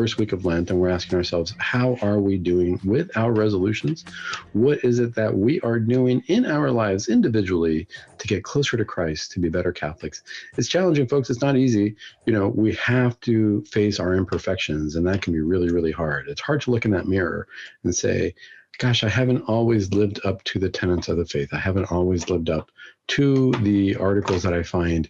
first week of Lent, and we're asking ourselves, how are we doing with our resolutions? What is it that we are doing in our lives individually to get closer to Christ, to be better Catholics? It's challenging, folks. It's not easy. We have to face our imperfections, and that can be really, really hard. It's hard to look in that mirror and say, gosh, I haven't always lived up to the tenets of the faith. I haven't always lived up to the articles that I find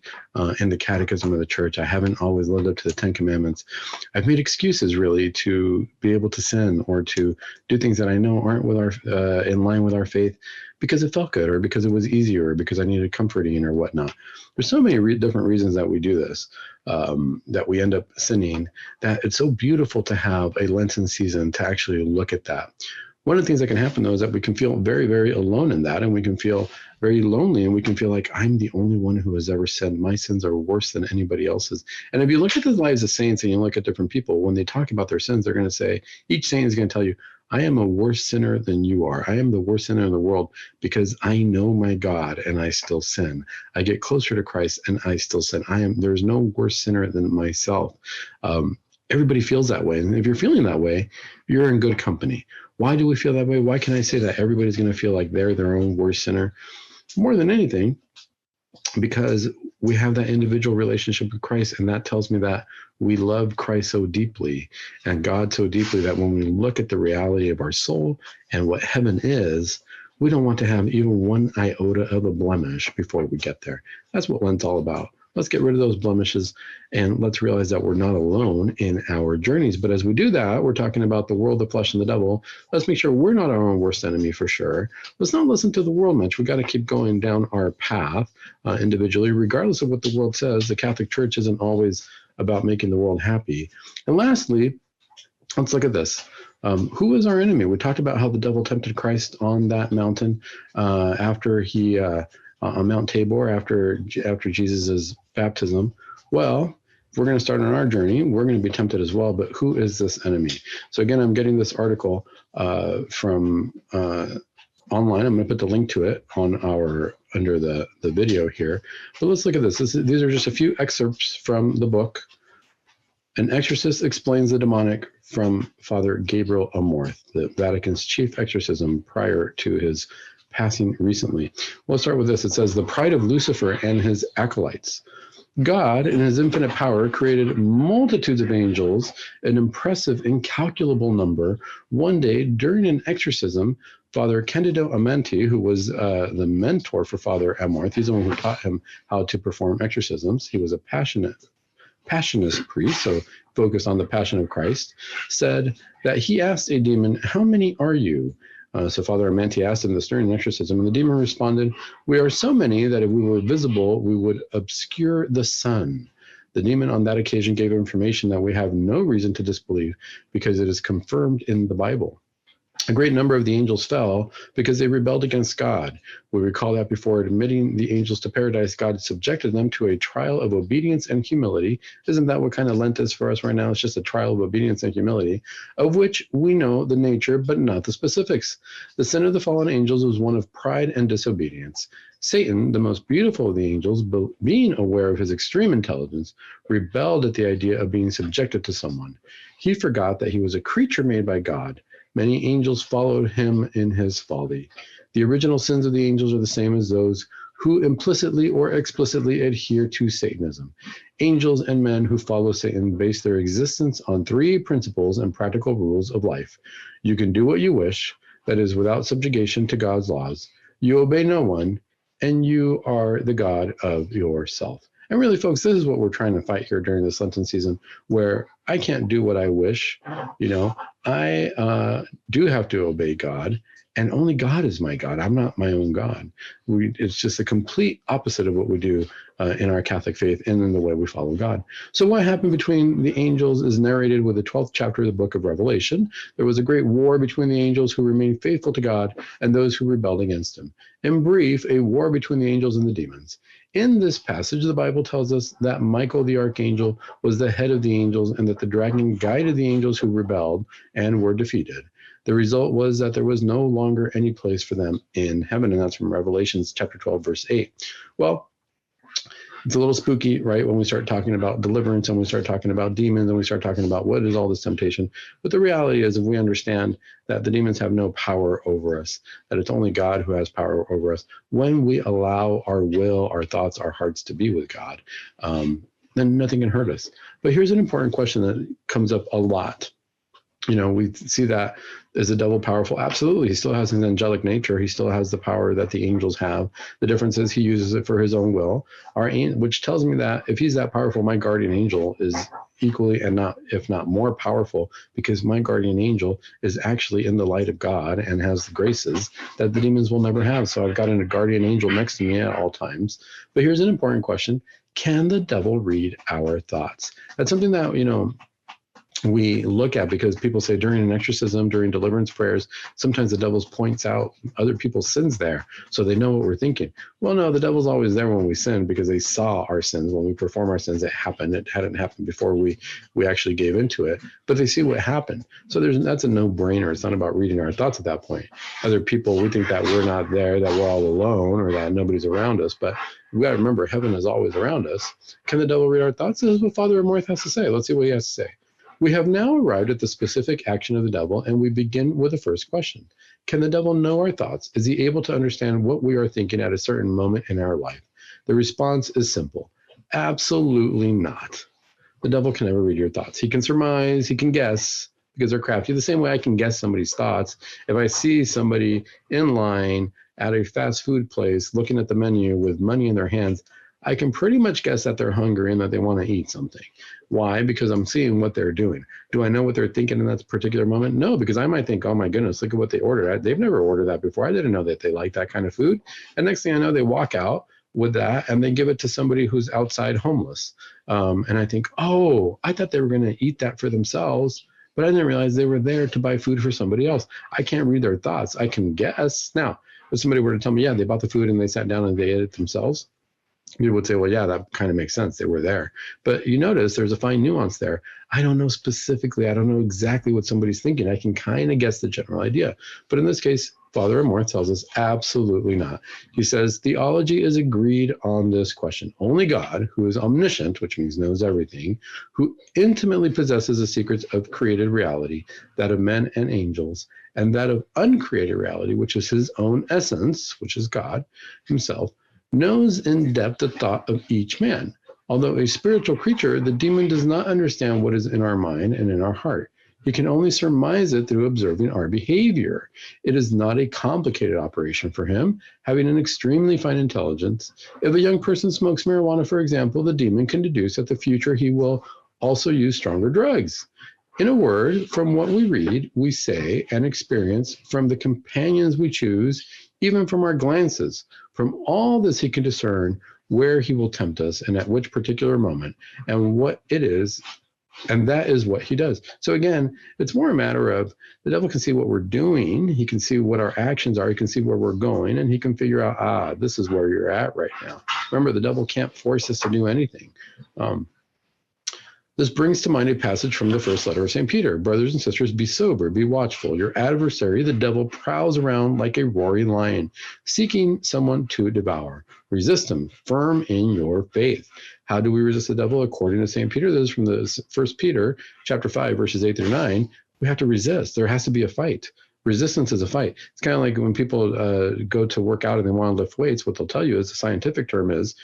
in the Catechism of the Church. I haven't always lived up to the Ten Commandments. I've made excuses, really, to be able to sin or to do things that I know aren't in line with our faith because it felt good, or because it was easier, or because I needed comforting, or whatnot. There's so many different reasons that we do this, that we end up sinning, that it's so beautiful to have a Lenten season to actually look at that. One of the things that can happen, though, is that we can feel very, very alone in that, and we can feel very lonely, and we can feel like, I'm the only one who has ever sinned. My sins are worse than anybody else's. And if you look at the lives of saints and you look at different people, when they talk about their sins, they're going to say, each saint is going to tell you, I am a worse sinner than you are. I am the worst sinner in the world because I know my God and I still sin. I get closer to Christ and I still sin. There's no worse sinner than myself. Everybody feels that way. And if you're feeling that way, you're in good company. Why do we feel that way? Why can I say that everybody's going to feel like they're their own worst sinner? More than anything, because we have that individual relationship with Christ, and that tells me that we love Christ so deeply and God so deeply that when we look at the reality of our soul and what heaven is, we don't want to have even one iota of a blemish before we get there. That's what Lent's all about. Let's get rid of those blemishes, and let's realize that we're not alone in our journeys. But as we do that, we're talking about the world, the flesh, and the devil. Let's make sure we're not our own worst enemy, for sure. Let's not listen to the world much. We got to keep going down our path individually, regardless of what the world says. The Catholic Church isn't always about making the world happy. And lastly, let's look at this. Who is our enemy? We talked about how the devil tempted Christ on that mountain after he... on Mount Tabor after Jesus's baptism. Well, if we're going to start on our journey, we're going to be tempted as well. But who is this enemy? So again, I'm getting this article from online. I'm going to put the link to it under the video here. But let's look at this. These are just a few excerpts from the book. An Exorcist Explains the Demonic, from Father Gabriel Amorth, the Vatican's chief exorcism prior to his passing recently. We'll start with this. It says, the pride of Lucifer and his acolytes. God, in his infinite power, created multitudes of angels, an impressive, incalculable number. One day, during an exorcism, Father Candido Amenti, who was the mentor for Father Amorth, he's the one who taught him how to perform exorcisms. He was a Passionist priest, so focused on the Passion of Christ, said that he asked a demon, how many are you? So Father Amenti asked him this during an exorcism, and the demon responded, we are so many that if we were visible, we would obscure the sun. The demon on that occasion gave information that we have no reason to disbelieve because it is confirmed in the Bible. A great number of the angels fell because they rebelled against God. We recall that before admitting the angels to paradise, God subjected them to a trial of obedience and humility. Isn't that what kind of Lent is for us right now? It's just a trial of obedience and humility, of which we know the nature, but not the specifics. The sin of the fallen angels was one of pride and disobedience. Satan, the most beautiful of the angels, being aware of his extreme intelligence, rebelled at the idea of being subjected to someone. He forgot that he was a creature made by God. Many angels followed him in his folly. The original sins of the angels are the same as those who implicitly or explicitly adhere to Satanism. Angels and men who follow Satan base their existence on three principles and practical rules of life. You can do what you wish, that is, without subjugation to God's laws. You obey no one, and you are the God of yourself. And really, folks, this is what we're trying to fight here during this Lenten season, where I can't do what I wish. I do have to obey God, and only God is my God. I'm not my own God. It's just the complete opposite of what we do in our Catholic faith and in the way we follow God. So what happened between the angels is narrated with the 12th chapter of the book of Revelation. There was a great war between the angels who remained faithful to God and those who rebelled against him. In brief, a war between the angels and the demons. In this passage, the Bible tells us that Michael the archangel was the head of the angels and that the dragon guided the angels who rebelled and were defeated. The result was that there was no longer any place for them in heaven, and that's from Revelations chapter 12, verse 8. Well, It's a little spooky, right? When we start talking about deliverance and we start talking about demons and we start talking about what is all this temptation. But the reality is, if we understand that the demons have no power over us, that it's only God who has power over us, when we allow our will, our thoughts, our hearts to be with God, then nothing can hurt us. But here's an important question that comes up a lot. We see that, is the devil powerful? Absolutely. He still has an angelic nature. He still has the power that the angels have. The difference is he uses it for his own will, which tells me that if he's that powerful, my guardian angel is equally and not, if not more powerful, because my guardian angel is actually in the light of God and has the graces that the demons will never have. So I've got a guardian angel next to me at all times. But here's an important question. Can the devil read our thoughts? That's something that, we look at, because people say during an exorcism, during deliverance prayers, sometimes the devil points out other people's sins there, so they know what we're thinking. Well, no, the devil's always there when we sin, because they saw our sins. When we perform our sins, it happened. It hadn't happened before we actually gave into it, but they see what happened. So that's a no-brainer. It's not about reading our thoughts at that point. Other people, we think that we're not there, that we're all alone, or that nobody's around us, but we got to remember, heaven is always around us. Can the devil read our thoughts? This is what Father Amorth has to say. Let's see what he has to say. We have now arrived at the specific action of the devil, and we begin with the first question. Can the devil know our thoughts? Is he able to understand what we are thinking at a certain moment in our life? The response is simple. Absolutely not. The devil can never read your thoughts. He can surmise, he can guess, because they're crafty. The same way I can guess somebody's thoughts. If I see somebody in line at a fast food place looking at the menu with money in their hands, I can pretty much guess that they're hungry and that they want to eat something. Why? Because I'm seeing what they're doing. Do I know what they're thinking in that particular moment? No, because I might think, oh my goodness, look at what they ordered. They've never ordered that before. I didn't know that they like that kind of food. And next thing I know, they walk out with that and they give it to somebody who's outside homeless. And I think, oh, I thought they were going to eat that for themselves, but I didn't realize they were there to buy food for somebody else. I can't read their thoughts. I can guess. Now, if somebody were to tell me, yeah, they bought the food and they sat down and they ate it themselves, you would say, well, yeah, that kind of makes sense. They were there. But you notice there's a fine nuance there. I don't know specifically. I don't know exactly what somebody's thinking. I can kind of guess the general idea. But in this case, Father Amorth tells us absolutely not. He says, theology is agreed on this question. Only God, who is omniscient, which means knows everything, who intimately possesses the secrets of created reality, that of men and angels, and that of uncreated reality, which is his own essence, which is God himself, knows in depth the thought of each man. Although a spiritual creature, the demon does not understand what is in our mind and in our heart. He can only surmise it through observing our behavior. It is not a complicated operation for him, having an extremely fine intelligence. If a young person smokes marijuana, for example, the demon can deduce that the future he will also use stronger drugs. In a word, from what we read, we say, and experience, from the companions we choose, even from our glances, from all this he can discern where he will tempt us and at which particular moment and what it is, and that is what he does. So again, it's more a matter of the devil can see what we're doing, he can see what our actions are, he can see where we're going, and he can figure out, this is where you're at right now. Remember, the devil can't force us to do anything. This brings to mind a passage from the first letter of St. Peter. Brothers and sisters, be sober, be watchful. Your adversary, the devil, prowls around like a roaring lion, seeking someone to devour. Resist him, firm in your faith. How do we resist the devil? According to St. Peter, this is from the 1 Peter chapter 5, verses 8 through 9. We have to resist. There has to be a fight. Resistance is a fight. It's kind of like when people go to work out and they want to lift weights, what they'll tell you is the scientific term is,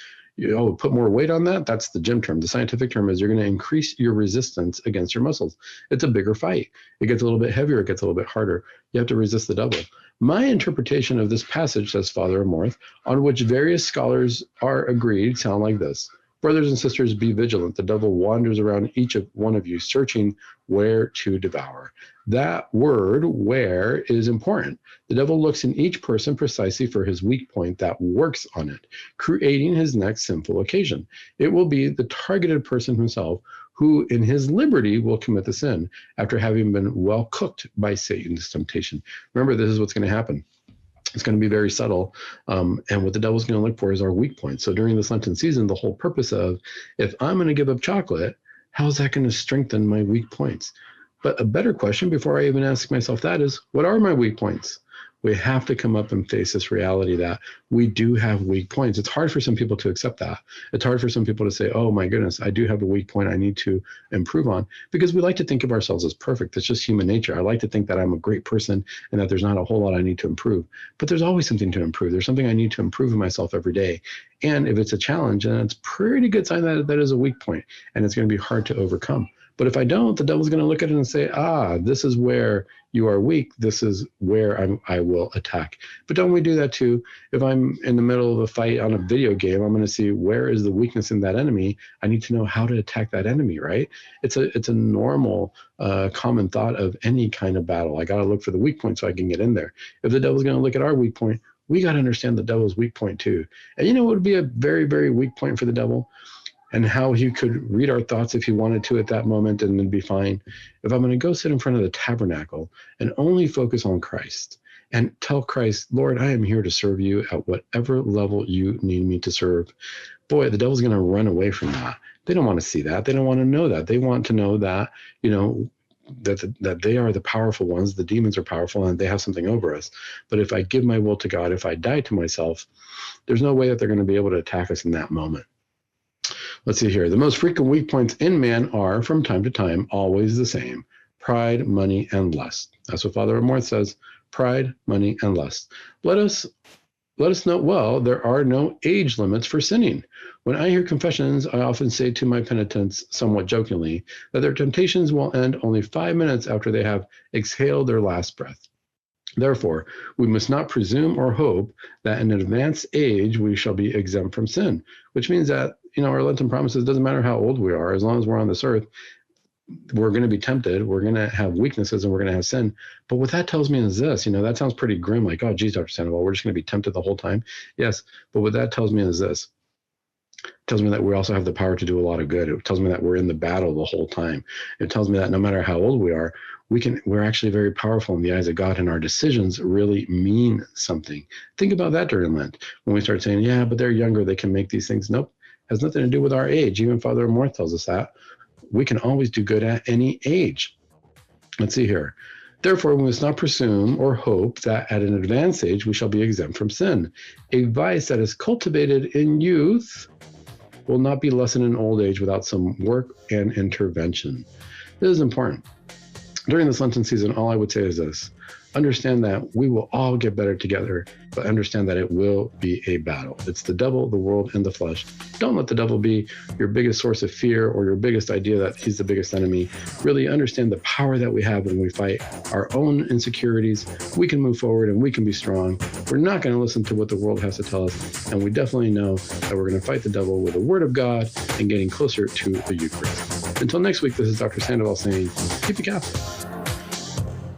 put more weight on that. That's the gym term. The scientific term is you're going to increase your resistance against your muscles. It's a bigger fight. It gets a little bit heavier. It gets a little bit harder. You have to resist the devil. My interpretation of this passage, says Father Amorth, on which various scholars are agreed, sound like this. Brothers and sisters, be vigilant. The devil wanders around each one of you, searching where to devour. That word, where, is important. The devil looks in each person precisely for his weak point that works on it, creating his next sinful occasion. It will be the targeted person himself who, in his liberty, will commit the sin after having been well cooked by Satan's temptation. Remember, this is what's going to happen. It's going to be very subtle. And what the devil's going to look for is our weak points. So during this Lenten season, the whole purpose of, if I'm going to give up chocolate, how's that going to strengthen my weak points? But a better question before I even ask myself that is, what are my weak points? We have to come up and face this reality that we do have weak points. It's hard for some people to accept that. It's hard for some people to say, oh my goodness, I do have a weak point I need to improve on, because we like to think of ourselves as perfect. That's just human nature. I like to think that I'm a great person and that there's not a whole lot I need to improve. But there's always something to improve. There's something I need to improve in myself every day. And if it's a challenge, then it's a pretty good sign that that is a weak point and it's going to be hard to overcome. But if I don't, the devil's going to look at it and say, this is where you are weak. This is where I will attack. But don't we do that too? If I'm in the middle of a fight on a video game, I'm going to see where is the weakness in that enemy. I need to know how to attack that enemy, right? It's a normal, common thought of any kind of battle. I got to look for the weak point so I can get in there. If the devil's going to look at our weak point, we got to understand the devil's weak point too. And you know what would be a very, very weak point for the devil? And how he could read our thoughts if he wanted to at that moment and then be fine. If I'm going to go sit in front of the tabernacle and only focus on Christ and tell Christ, Lord, I am here to serve you at whatever level you need me to serve. Boy, the devil's going to run away from that. They don't want to see that. They don't want to know that. They want to know that, that they are the powerful ones. The demons are powerful and they have something over us. But if I give my will to God, if I die to myself, there's no way that they're going to be able to attack us in that moment. Let's see here. The most frequent weak points in man are, from time to time, always the same: pride, money, and lust. That's what Father Amorth says: pride, money, and lust. Let us note well, there are no age limits for sinning. When I hear confessions, I often say to my penitents, somewhat jokingly, that their temptations will end only 5 minutes after they have exhaled their last breath. Therefore, we must not presume or hope that in an advanced age we shall be exempt from sin, which means that, our Lenten promises, doesn't matter how old we are, as long as we're on this earth, we're going to be tempted, we're going to have weaknesses, and we're going to have sin. But what that tells me is this, that sounds pretty grim, like, oh, geez, Dr. Sandoval, we're just going to be tempted the whole time. Yes, but what that tells me is this. It tells me that we also have the power to do a lot of good. It tells me that we're in the battle the whole time. It tells me that no matter how old we are, we're actually very powerful in the eyes of God, and our decisions really mean something. Think about that during Lent. When we start saying, yeah, but they're younger, they can make these things. Nope, has nothing to do with our age. Even Father Amorth tells us that. We can always do good at any age. Let's see here. Therefore, we must not presume or hope that at an advanced age we shall be exempt from sin. A vice that is cultivated in youth will not be lessened in old age without some work and intervention. This is important. During this Lenten season, all I would say is this: understand that we will all get better together, but understand that it will be a battle. It's the devil, the world, and the flesh. Don't let the devil be your biggest source of fear or your biggest idea that he's the biggest enemy. Really understand the power that we have when we fight our own insecurities. We can move forward and we can be strong. We're not going to listen to what the world has to tell us. And we definitely know that we're going to fight the devil with the word of God and getting closer to the Eucharist. Until next week, this is Dr. Sandoval saying, keep it Catholic.